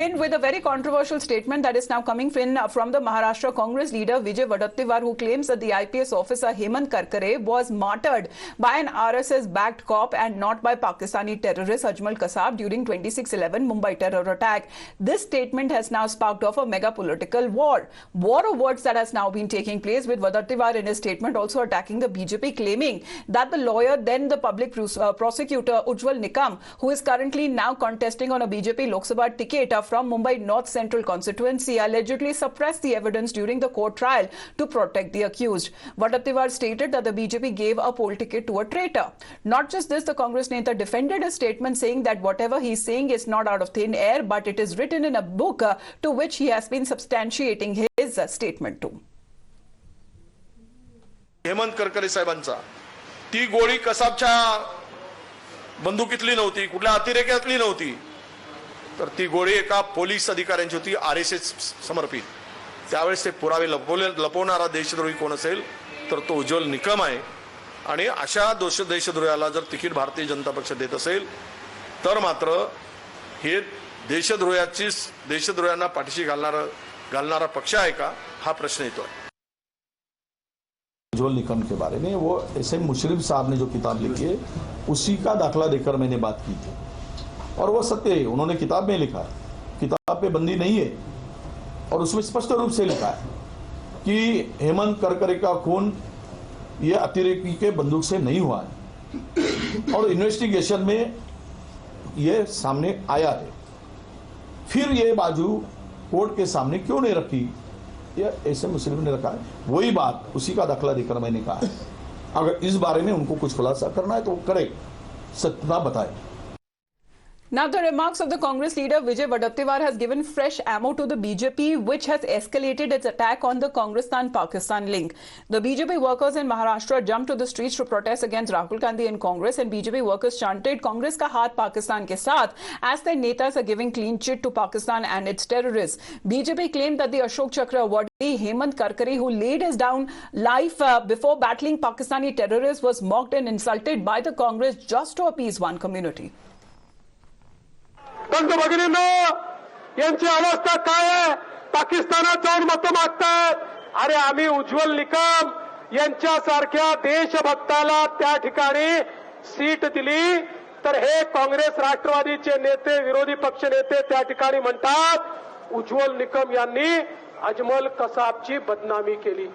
With a very controversial statement that is now coming from the Maharashtra Congress leader Vijay Wadattiwar, who claims that the IPS officer Hemant Karkare was martyred by an RSS-backed cop and not by Pakistani terrorist Ajmal Kasab during 26/11 Mumbai terror attack. This statement has now sparked off a mega political war of words that has now been taking place, with Wadattiwar in his statement also attacking the BJP, claiming that the lawyer, then the public prosecutor Ujjwal Nikam, who is currently now contesting on a BJP Lok Sabha ticket from Mumbai North Central constituency, allegedly suppressed the evidence during the court trial to protect the accused. Wadattiwar stated that the BJP gave a poll ticket to a traitor. Not just this, the Congress Neta defended his statement, saying that whatever he's saying is not out of thin air, but it is written in a book to which he has been substantiating his statement to. Hemant Karkare साहेबांचा ती गोळी कसाबच्या बंदुकीतली नव्हती, कुठल्या अतिरेक्यातली नव्हती, तर ती गोळी एका पोलीस अधिकाऱ्यांची होती, आरएसएस समर्पित. त्यावेळेस ते पुरावे लपवणारा देशद्रोही कोण असेल तर तो उज्ज्वल निकम आहे. आणि अशा देशद्रोहाला जर तिकीट भारतीय जनता पक्ष देत असेल तर मात्र हे देशद्रोह्यांना पाठीशी घालणारा पक्ष आहे का, हा प्रश्न येतो. उज्ज्वल निकम के बारे में वो एसएम मुशर्रफ साहब ने जो किताब लिखी है उसी का दाखला देकर मैंने बात की थी, और वो सत्य है. उन्होंने किताब में लिखा है, किताब पे बंदी नहीं है, और उसमें स्पष्ट रूप से लिखा है कि हेमंत करकरे का खून ये अतिरेकी के बंदूक से नहीं हुआ है, और इन्वेस्टिगेशन में ये सामने आया है. फिर ये बाजू कोर्ट के सामने क्यों नहीं रखी, ये ऐसे मुस्लिम ने रखा है. वही बात उसी का दाखला देकर मैंने कहा है. अगर इस बारे में उनको कुछ खुलासा करना है तो वो करे, सत्य बताए. Now, the remarks of the Congress leader Vijay Wadattiwar has given fresh ammo to the BJP, which has escalated its attack on the Congress-Pakistan link. The BJP workers in Maharashtra jumped to the streets to protest against Rahul Gandhi in Congress, and BJP workers chanted "Congress ka haath Pakistan ke saath" as their netas are giving clean chit to Pakistan and its terrorists. BJP claimed that the Ashok Chakra awardee Hemant Karkare, who laid his down life before battling Pakistani terrorists, was mocked and insulted by the Congress just to appease one community. बंधू भगिनींनो, यांची अवस्था काय आहे? पाकिस्तानात जाऊन मत मागतात. अरे आम्ही उज्ज्वल निकम यांच्यासारख्या देशभक्ताला त्या ठिकाणी सीट दिली, तर हे काँग्रेस राष्ट्रवादीचे नेते, विरोधी पक्ष नेते त्या ठिकाणी म्हणतात उज्ज्वल निकम यांनी अजमल कसाबची बदनामी केली.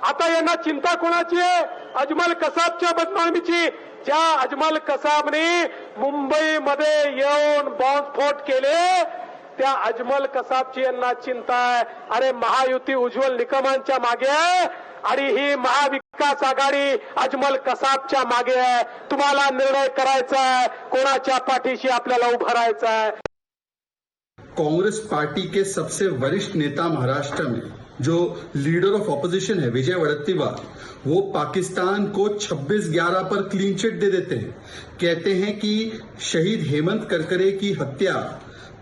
आता यांना चिंता कोणाची आहे? अजमल कसाबच्या बदनामीची. ज्या अजमल कसाबने मुंबईमध्ये येऊन बॉम्बस्फोट केले, त्या अजमल कसाबची यांना चिंता आहे. अरे महायुती उज्ज्वल निकमांच्या मागे आहे आणि ही महाविकास आघाडी अजमल कसाबच्या मागे आहे. तुम्हाला निर्णय करायचा आहे, कोणाच्या पाठीशी आपल्याला उभं राहायचं आहे. कांग्रेस पार्टी के सबसे वरिष्ठ नेता महाराष्ट्र में जो लीडर ऑफ ऑपोजिशन है विजय वड़त्तीवार, वो पाकिस्तान को 26/11 पर क्लीन चिट दे देते हैं. कहते हैं कि शहीद हेमंत करकरे की हत्या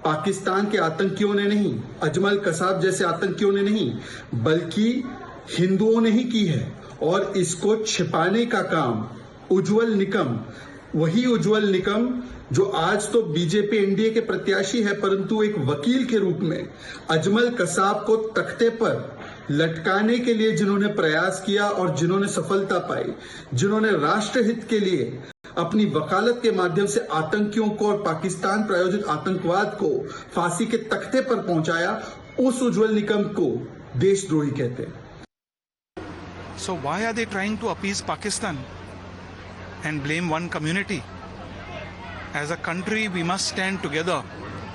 पाकिस्तान के आतंकियों ने नहीं, अजमल कसाब जैसे आतंकियों ने नहीं, बल्कि हिंदुओं ने ही की है. और इसको छिपाने का काम उज्ज्वल निकम, वही उज्ज्वल निकम जो आज तो बीजेपी एनडीए के प्रत्याशी है, परंतु एक वकील के रूप में अजमल कसाब को तख्ते पर लटकाने के लिए जिन्होंने प्रयास किया और जिन्होंने सफलता पाई, जिन्होंने राष्ट्रहित के लिए अपनी वकालत के माध्यम से आतंकियों को और पाकिस्तान प्रायोजित आतंकवाद को फांसी के तख्ते पर पहुंचाया, उस उज्ज्वल निकम को देशद्रोही कहते हैं. So why are they trying to appease Pakistan and blame one community? As a country, we must stand together.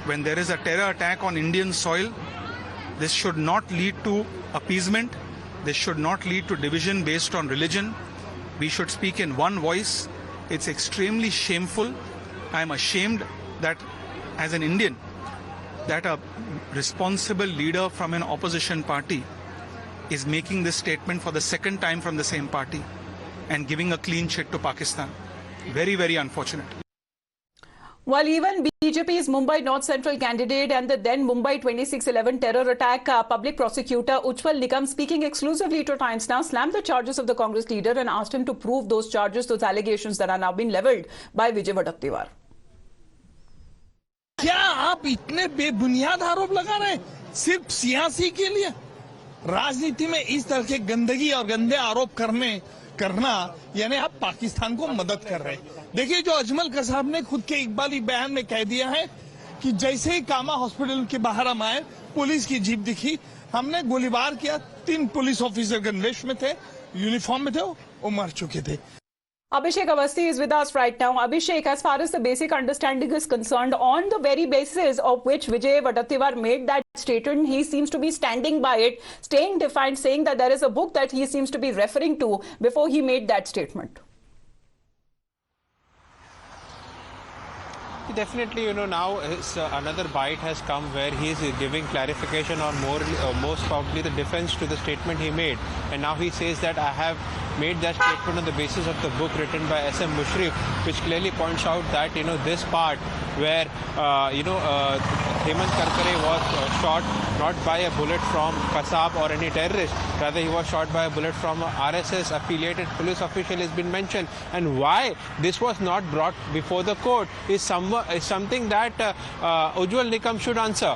When there is a terror attack on Indian soil, this should not lead to appeasement. This should not lead to division based on religion. We should speak in one voice. It's extremely shameful. I am ashamed that, as an Indian, that a responsible leader from an opposition party is making this statement for the second time from the same party and giving a clean chit to Pakistan. Very, very unfortunate. While even BJP's Mumbai North Central candidate and the then Mumbai 26/11 terror attack public prosecutor Ujjwal Nikam, speaking exclusively to Times Now, slammed the charges of the Congress leader and asked him to prove those charges, those allegations that are now being levelled by Vijay Wadattiwar. क्या आप इतने बेबुनियाद आरोप लगा रहे हैं सिर्फ सियासी के लिए? राजनीति में इस तरह के गंदगी और गंदे आरोप करना यानी आप पाकिस्तान को मदद कर रहे हैं। देखिए, जो अजमल कसाब ने खुद के इकबाली बयान में कह दिया है कि जैसे ही कामा हॉस्पिटल के बाहर हम आए, पुलिस की जीप दिखी, हमने गोलीबार किया। 3 पुलिस ऑफिसर गणवेश में थे, यूनिफॉर्म में थे, वो मर चुके थे। Abhishek Awasthi is with us right now. Abhishek, as far as the basic understanding is concerned, on the very basis of which Vijay Vadattiyar made that statement, he seems to be standing by it, staying defiant, saying that there is a book that he seems to be referring to before he made that statement. Definitely, now another bite has come where he is giving clarification or most probably the defense to the statement he made. And now he says that I have made that statement on the basis of the book written by S.M. Mushrif, which clearly points out that, this part where, Hemant Karkare was shot not by a bullet from Kasab or any terrorist, rather he was shot by a bullet from a RSS affiliated police official has been mentioned. And why this was not brought before the court is something that Ujjwal Nikam should answer.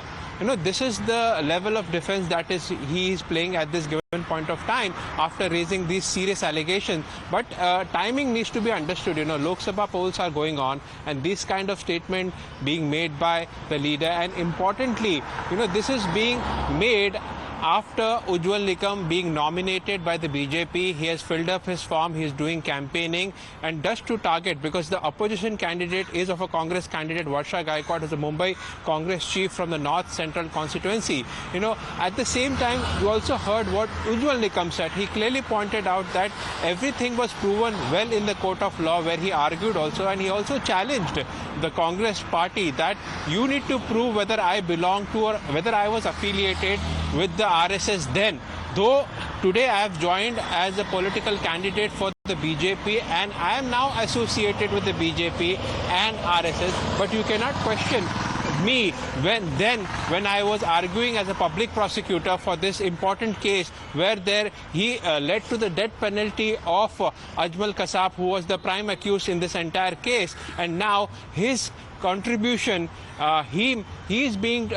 This is the level of defense that he is playing at this given point of time after raising these serious allegations. But timing needs to be understood. Lok Sabha polls are going on, and this kind of statement being made by the leader, and importantly, this is being made after Ujjwal Nikam being nominated by the BJP. He has filled up his form, he is doing campaigning, and just to target, because the opposition candidate is of a Congress candidate, Varsha Gaikwad, is a Mumbai Congress chief from the North Central constituency. At the same time, you also heard what Ujjwal Nikam said. He clearly pointed out that everything was proven well in the court of law, where he argued also, and he also challenged the Congress party that you need to prove whether I belong to or whether I was affiliated with the RSS then. Though today I have joined as a political candidate for the BJP and I am now associated with the BJP and RSS, but you cannot question me when I was arguing as a public prosecutor for this important case where he led to the death penalty of Ajmal Kasab, who was the prime accused in this entire case, and now his contribution, he is being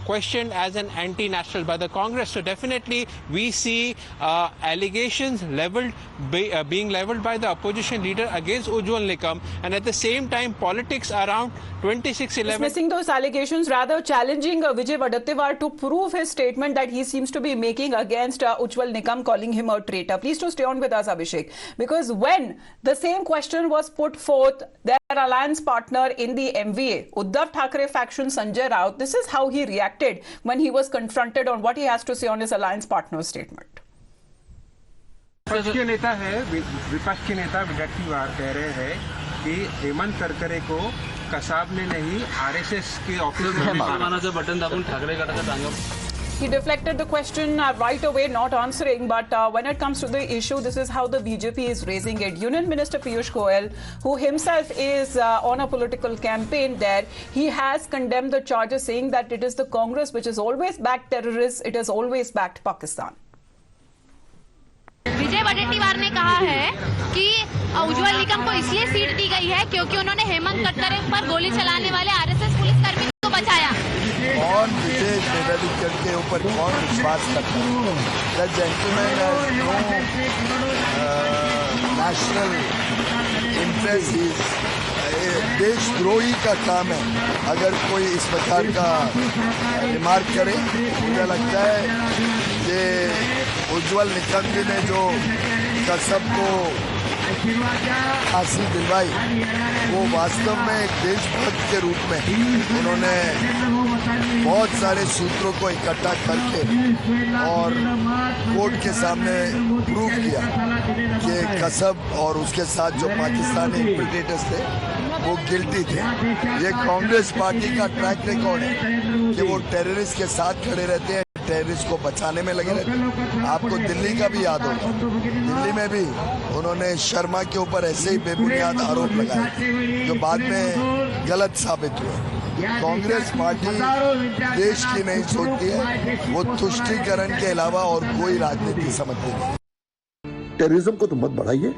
questioned as an anti-national by the Congress. So definitely we see allegations being leveled by the opposition leader against Ujjwal Nikam, and at the same time politics around 2611. Dismissing those allegations, rather challenging Vijay Vadattiyar to prove his statement that he seems to be making against Ujjwal Nikam, calling him a traitor. Please to stay on with us, Abhishek, because when the same question was put forth, their alliance partner in the MVA, Uddhav Thackeray faction, Sanjay Raut, this is how he reacted when he was confronted on what he has to say on his alliance partner's statement. विपक्ष के नेता वडत्तीवार कह रहे हैं कि हेमंत करकरे को कसाब ने नहीं आरएसएस के ऑफिस में बटन दाबून ठाकरे गटाचा टांगा. He deflected the question right away, not answering. But when it comes to the issue, this is how the BJP is raising it. Union Minister Piyush Goyal, who himself is on a political campaign there, he has condemned the charges, saying that it is the Congress which has always backed terrorists, it has always backed Pakistan. विजय वडेट्टीवार ने कहा है कि उज्जवल निकम को इसलिए seat दी गई है क्योंकि उन्होंने हेमंत करकरे पर गोली चलाने वाले आरएसएस पुलिसकर्मी को बचाया. कौन विजय वडेट्टीवार के ऊपर कौन विश्वास करता है? द जेंटलमैन नेशनल इंटरेस्ट, देशद्रोही का काम है अगर कोई इस प्रकार का रिमार्क करे. मुझे लगता है कि उज्जवल निकम जी ने जो कसब को फांसी दिलवाई वो वास्तव में एक देशभक्त के रूप में उन्होंने बहुत सारे सूत्रों को इकट्ठा करके और कोर्ट के सामने प्रूव किया कि कसब और उसके साथ जो पाकिस्तानी इंफिल्ट्रेटर्स थे वो गिल्टी थे. ये कांग्रेस पार्टी का ट्रैक रिकॉर्ड है कि वो टेररिस्ट के साथ खड़े रहते हैं, टेररिस्ट को बचाने में लगे रहते हैं. आपको दिल्ली का भी याद होगा, दिल्ली में भी उन्होंने शर्मा के ऊपर ऐसे ही बेबुनियाद आरोप लगाए जो बाद में गलत साबित हुए. कांग्रेस पार्टी देश की नहीं सोचती है, वो तुष्टीकरण के अलावा और कोई राजनीति समझती नहीं. टेररिज्म को तो मत बढ़ाइए,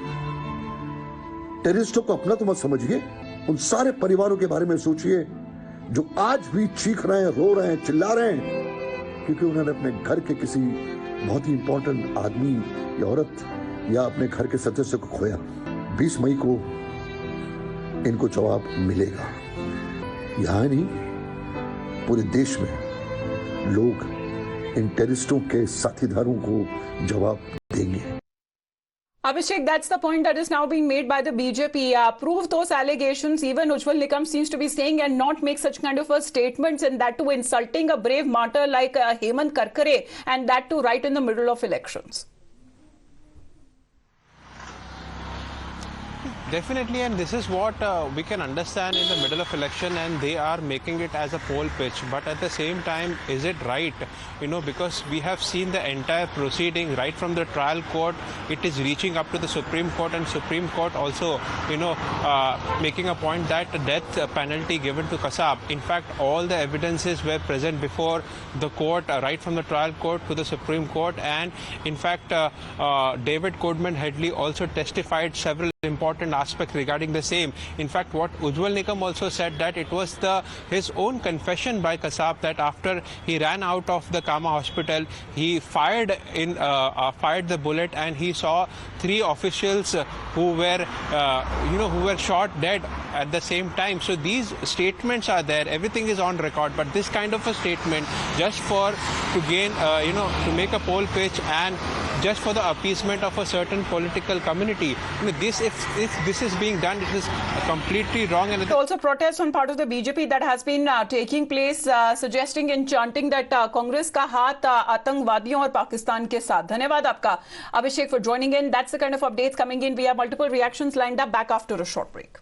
टेररिस्टों को अपना तो मत समझिए, उन सारे परिवारों के बारे में सोचिए जो आज भी चीख रहे हैं, रो रहे हैं, चिल्ला रहे हैं, क्योंकि उन्होंने अपने घर के किसी बहुत ही इंपॉर्टेंट आदमी या औरत या अपने घर के सदस्य को खोया। 20 मई को इनको जवाब मिलेगा। यहां नहीं, पूरे देश में लोग इन टेररिस्टों के साथीदारों को जवाब देंगे। Abhishek, that's the point that is now being made by the BJP. Prove those allegations. Even Ujjwal Nikam seems to be saying and not make such kind of a statements, and that too insulting a brave martyr like Hemant Karkare, and that too right in the middle of elections. Definitely, and this is what we can understand in the middle of election, and they are making it as a poll pitch. But at the same time, is it right? Because we have seen the entire proceeding right from the trial court. It is reaching up to the Supreme Court, and Supreme Court also, making a point that the death penalty given to Kasab. In fact, all the evidences were present before the court, right from the trial court to the Supreme Court, and in fact, David Coleman Headley also testified several important aspects regarding the same. In fact, what Ujjwal Nikam also said, that it was his own confession by Kasab that after he ran out of the Kama hospital, he fired the bullet, and he saw 3 officials who were shot dead at the same time. So these statements are there, everything is on record. But this kind of a statement just to gain to make a poll pitch and just for the appeasement of a certain political community, if this is being done, it is completely wrong. And also protests on part of the BJP that has been taking place, suggesting and chanting that Congress का हाथ आतंकवादियों और पाकिस्तान के साथ। धन्यवाद आपका Abhishek for joining in. That's the kind of updates coming in. We have multiple reactions lined up. Back after a short break.